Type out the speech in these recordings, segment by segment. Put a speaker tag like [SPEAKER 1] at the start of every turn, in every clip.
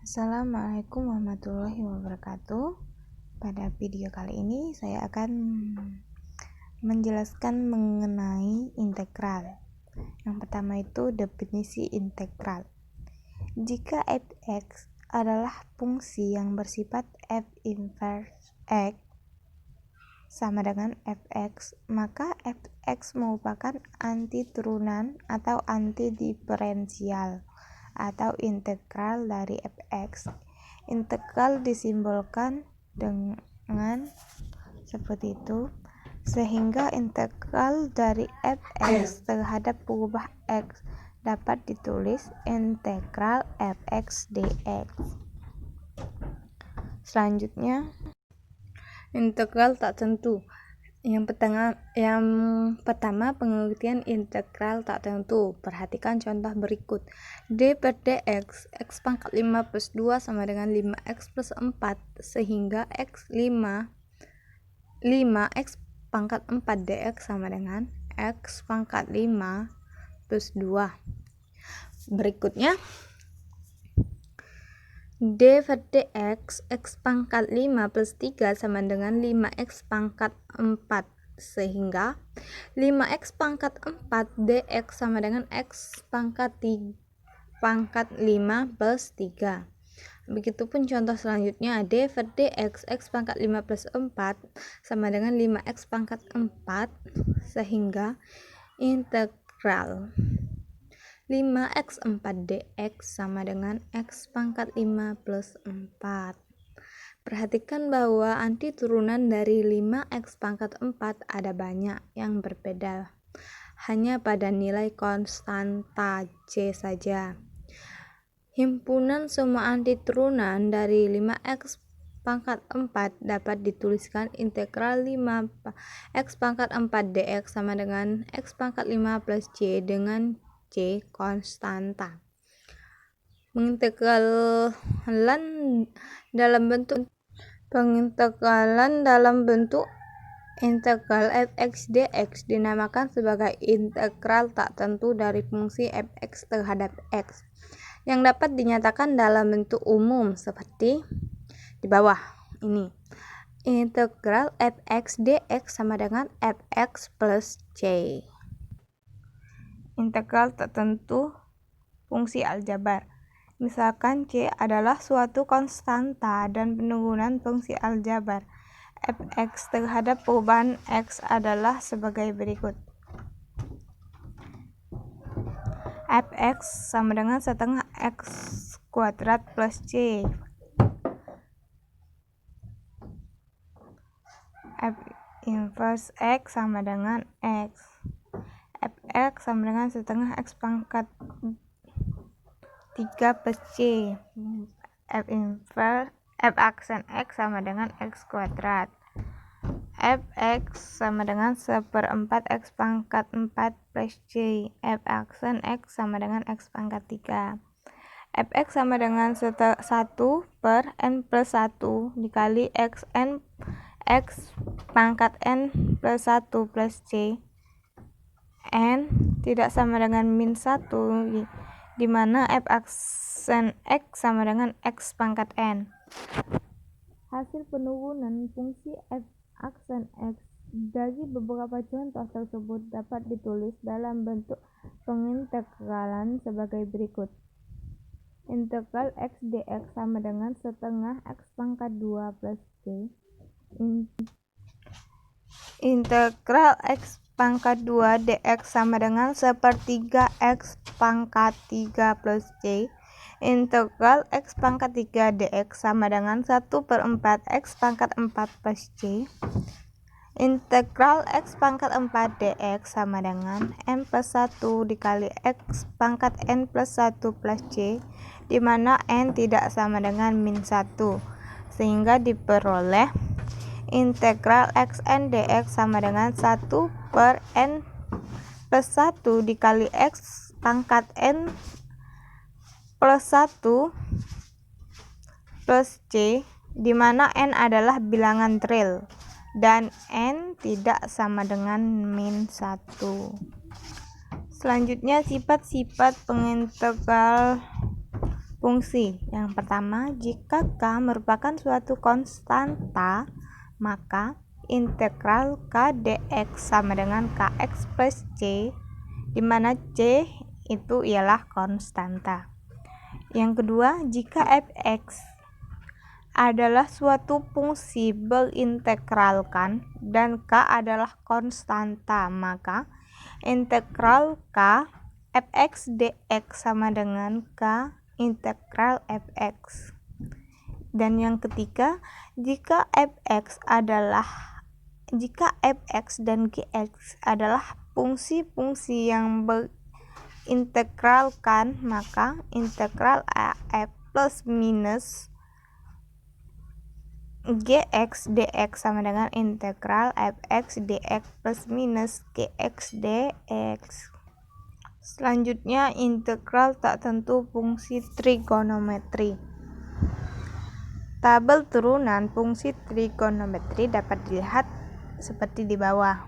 [SPEAKER 1] Assalamualaikum warahmatullahi wabarakatuh. Pada video kali ini saya akan menjelaskan mengenai integral. Yang pertama itu definisi integral. Jika f(x) adalah fungsi yang bersifat f inverse x sama dengan fx, maka fx merupakan antiturunan atau antidiferensial atau integral dari fx. Integral disimbolkan dengan seperti itu, sehingga integral dari fx terhadap perubahan x dapat ditulis integral fx dx. Selanjutnya, integral tak tentu. Yang pertama pengertian integral tak tentu. Perhatikan contoh berikut. D per dx, x pangkat 5 plus 2 sama dengan 5x plus 4, sehingga x 5 x pangkat 4 dx sama dengan x pangkat 5 plus 2. Berikutnya, D per dx, x pangkat 5 plus 3 sama dengan 5x pangkat 4, sehingga 5x pangkat 4 dx sama dengan x pangkat 5 plus 3. Begitupun contoh selanjutnya, D per dx, x pangkat 5 plus 4 sama dengan 5x pangkat 4, sehingga integral 5x 4 dx sama dengan x pangkat 5 plus 4. Perhatikan bahwa antiturunan dari 5x pangkat 4 ada banyak yang berbeda, hanya pada nilai konstanta C saja. Himpunan semua antiturunan dari 5x pangkat 4 dapat dituliskan integral 5x pangkat 4 dx sama dengan x pangkat 5 plus C dengan C konstanta. Pengintegralan dalam bentuk integral fx dx dinamakan sebagai integral tak tentu dari fungsi fx terhadap x, yang dapat dinyatakan dalam bentuk umum seperti di bawah ini. Integral fx dx sama dengan fx plus c. Integral tak tentu fungsi aljabar. Misalkan C adalah suatu konstanta dan penurunan fungsi aljabar. Fx terhadap perubahan x adalah sebagai berikut. Fx sama dengan setengah x kuadrat plus C. F inverse x sama dengan x. Fx sama dengan setengah x pangkat 3 plus C. F aksen x sama dengan x kuadrat. Fx sama dengan 1/4 x pangkat 4 plus C. F aksen x sama dengan x pangkat 3. Fx sama dengan 1 per n plus 1 dikali x pangkat n plus 1 plus C. N tidak sama dengan min 1, di mana f aksen x sama dengan x pangkat n. Hasil penurunan fungsi f aksen x dari beberapa contoh tersebut dapat ditulis dalam bentuk pengintegralan sebagai berikut. Integral x dx sama dengan setengah x pangkat 2 plus c. Integral x pangkat 2 dx sama dengan 1/3 x pangkat 3 plus c. Integral x pangkat 3 dx sama dengan 1/4 x pangkat 4 plus c. Integral x pangkat 4 dx sama dengan n plus 1 dikali x pangkat n plus 1 plus c, di mana n tidak sama dengan min 1, sehingga diperoleh integral xn dx sama dengan 1 per n plus 1 dikali x pangkat n plus 1 plus c, di mana n adalah bilangan real dan n tidak sama dengan min 1. Selanjutnya, sifat-sifat fungsi. Yang pertama, jika K merupakan suatu konstanta, maka integral K dx sama dengan Kx plus C, di mana C itu ialah konstanta. Yang kedua, jika fx adalah suatu fungsi berintegralkan dan K adalah konstanta, maka integral K fx dx sama dengan K integral fx. Dan yang ketiga, jika fx dan gx adalah fungsi-fungsi yang berintegralkan, maka integral af plus minus gx dx sama dengan integral fx dx plus minus gx dx. Selanjutnya, integral tak tentu fungsi trigonometri. Tabel turunan fungsi trigonometri dapat dilihat seperti di bawah.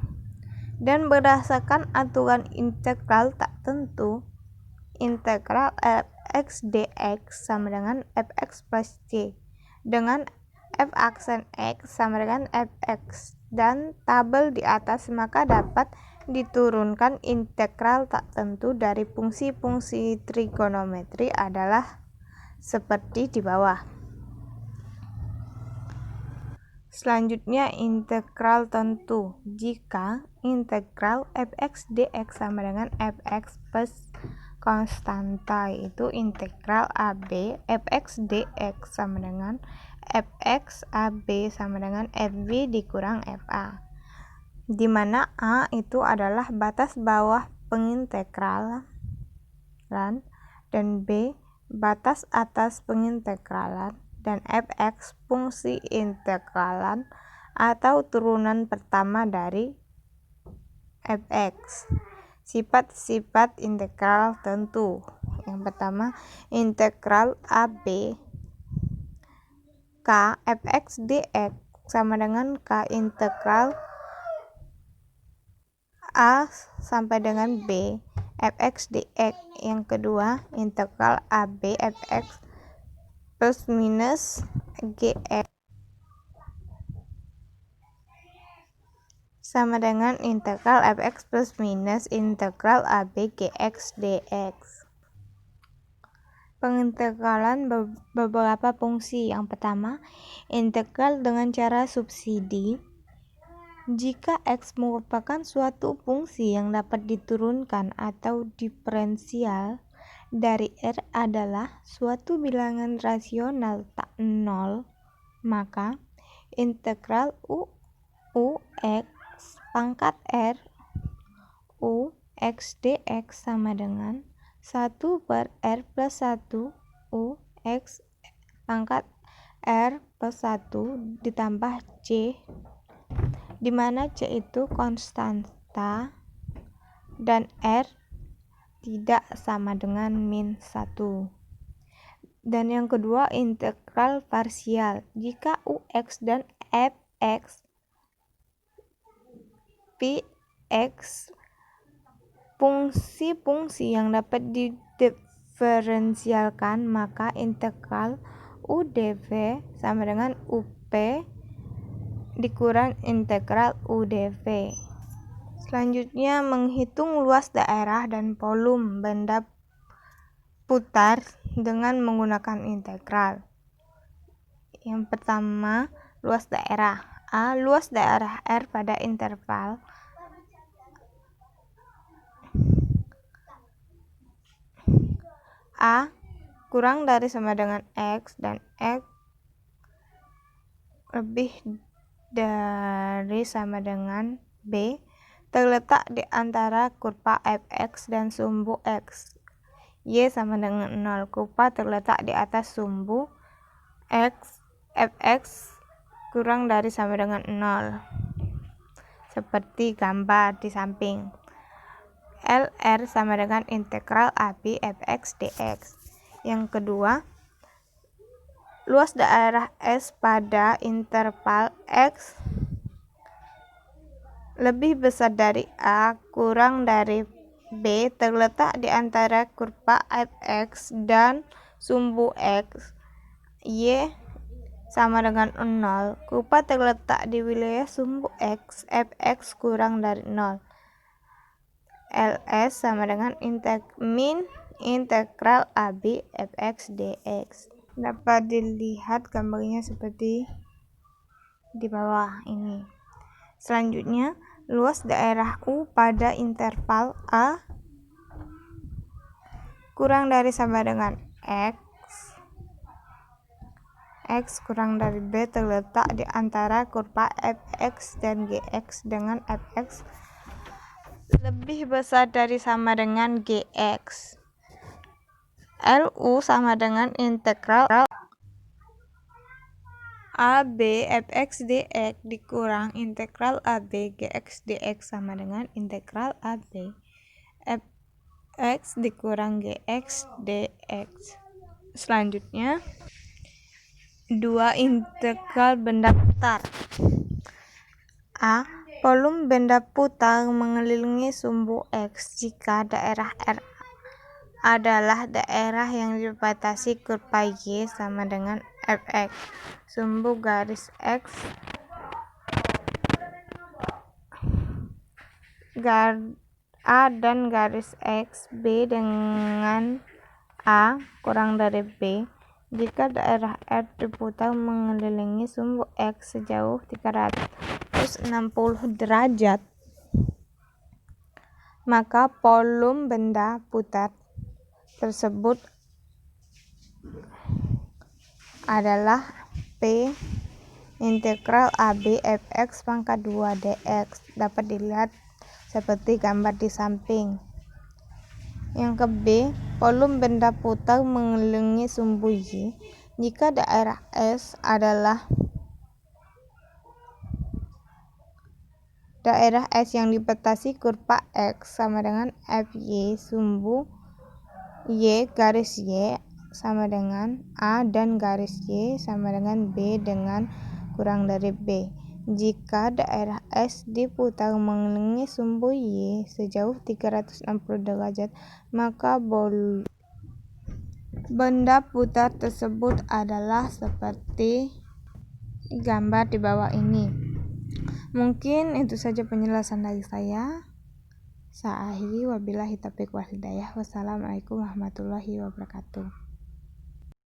[SPEAKER 1] Dan berdasarkan aturan integral tak tentu, integral fx dx sama dengan fx plus c dengan f aksen x sama dengan fx, dan tabel di atas, maka dapat diturunkan integral tak tentu dari fungsi-fungsi trigonometri adalah seperti di bawah. Selanjutnya, integral tentu. Jika integral fx dx sama dengan fx plus konstanta, yaitu integral AB fx dx sama dengan fx AB sama dengan fb dikurang fa, di mana A itu adalah batas bawah pengintegralan dan B batas atas pengintegralan, dan fx fungsi integralan atau turunan pertama dari fx. Sifat-sifat integral tentu. Yang pertama, integral AB K fx dx sama dengan K integral A sampai dengan B fx dx. Yang kedua, integral AB fx plus minus gx sama dengan integral fx plus minus integral AB gx dx. Pengintegralan beberapa fungsi. Yang pertama, integral dengan cara subsidi. Jika x merupakan suatu fungsi yang dapat diturunkan atau diferensial dari R adalah suatu bilangan rasional tak nol, maka integral ux pangkat R ux dx sama dengan 1 per R plus 1 ux pangkat R plus 1 ditambah C, di mana C itu konstanta dan R tidak sama dengan min 1. Dan yang kedua, integral parsial. Jika ux dan fx px fungsi-fungsi yang dapat didiferensialkan, maka integral udv sama dengan up dikurang integral udv. Selanjutnya, menghitung luas daerah dan volume benda putar dengan menggunakan integral. Yang pertama, luas daerah. A. Luas daerah R pada interval A kurang dari sama dengan X dan X lebih dari sama dengan B terletak di antara kurva fx dan sumbu X. Y sama dengan 0. Kurva terletak di atas sumbu X. Fx kurang dari sama dengan 0. Seperti gambar di samping. LR sama dengan integral AB fx dx. Yang kedua, luas daerah S pada interval X lebih besar dari A kurang dari B terletak di antara kurva fx dan sumbu X, Y sama dengan 0. Kurva terletak di wilayah sumbu X, fx kurang dari 0. Ls sama dengan min integral AB fx dx. Dapat dilihat gambarnya seperti di bawah ini. Selanjutnya, luas daerah U pada interval A kurang dari sama dengan X kurang dari B terletak di antara kurva fx dan gx dengan fx lebih besar dari sama dengan gx. Lu sama dengan integral AB fx dx dikurang integral AB gx dx sama dengan integral AB fx dikurang gx dx. Selanjutnya, 2 integral benda putar. A. Volume benda putar mengelilingi sumbu X jika daerah R adalah daerah yang dibatasi kurva Y sama dengan fx. Sumbu garis X A dan garis X B dengan A kurang dari B jika daerah R diputar mengelilingi sumbu X sejauh 360 derajat, maka volume benda putar tersebut adalah P integral AB fx pangkat 2 dx. Dapat dilihat seperti gambar di samping. Yang ke B, volume benda putar mengelilingi sumbu Y jika daerah S adalah daerah S yang dibatasi kurva X sama dengan FY. Sumbu Y garis Y sama dengan A dan garis Y sama dengan B dengan kurang dari B. Jika daerah S diputar mengelilingi sumbu Y sejauh 360 derajat, maka benda putar tersebut adalah seperti gambar di bawah ini. Mungkin itu saja penjelasan dari saya. Saya akhiri, wabillahi taufiq wal hidayah. Wassalamualaikum warahmatullahi wabarakatuh.